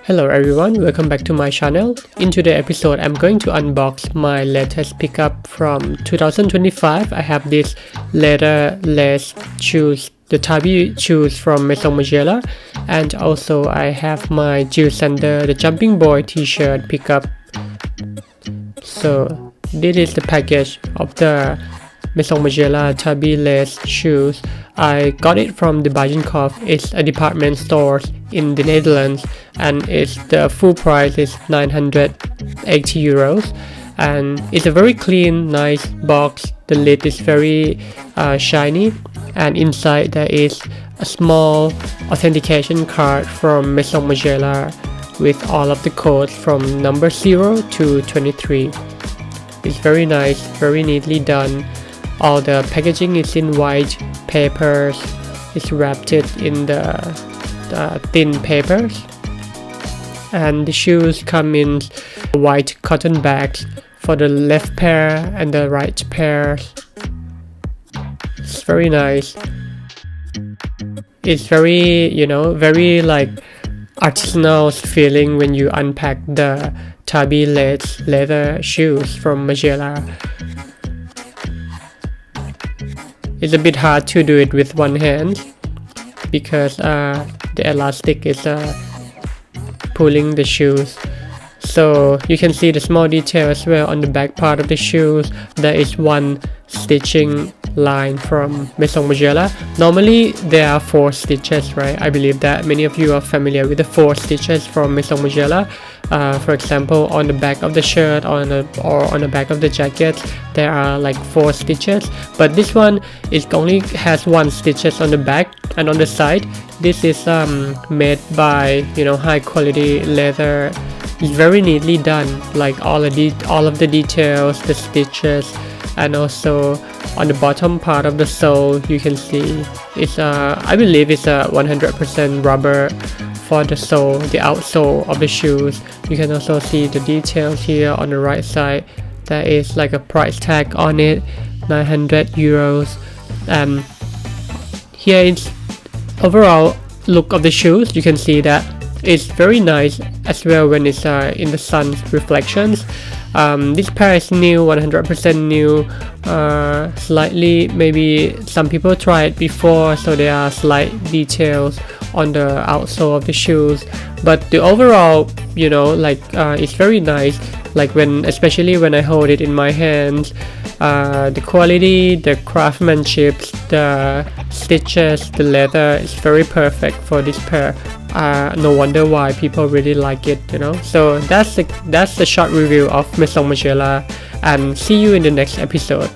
Hello everyone, welcome back to my channel. In today's episode, I'm going to unbox my latest pickup from 2025. I have this leather lace shoes, the Tabi shoes from Maison Margiela, and also I have my Jil Sander, the jumping boy t-shirt pickup. So this is the package of the Maison Margiela Tabi lace shoes. I got it from the Bijenkorf. It's a department store in the Netherlands, and the full price is 980 euros, and it's a very clean, nice box. The lid is very shiny, and inside there is a small authentication card from Maison Margiela with all of the codes from number 0 to 23. It's very nice, very neatly done. All the packaging is in white papers. It's wrapped in the thin papers, and the shoes come in white cotton bags for the left pair and the right pair. It's very nice. It's very, very like artisanal feeling when you unpack the Tabi lace leather shoes from Margiela. It's a bit hard to do it with one hand because the elastic is pulling the shoes. So you can see the small detail as well on the back part of the shoes. There is one stitching line from Maison Margiela. Normally there are 4 stitches, right? I believe that many of you are familiar with the 4 stitches from Maison Margiela. For example, on the back of the shirt or on the back of the jacket, there are like 4 stitches, but this one only has 1 stitches on the back and on the side. This is made by high quality leather. It's very neatly done, like all of the details, the stitches, and also on the bottom part of the sole you can see it's I believe it's a 100% rubber for the sole, the outsole of the shoes. You can also see the details here on the right side. There is like a price tag on it, 900 euros. Here is overall look of the shoes. You can see that it's very nice as well when it's in the sun's reflections. This pair is new, 100% new. Slightly, maybe some people tried before, so there are slight details on the outsole of the shoes, but the overall, it's very nice. Like especially when I hold it in my hands, the quality, the craftsmanship, the stitches, the leather is very perfect for this pair. No wonder why people really like it, So that's the short review of Maison Margiela, and see you in the next episode.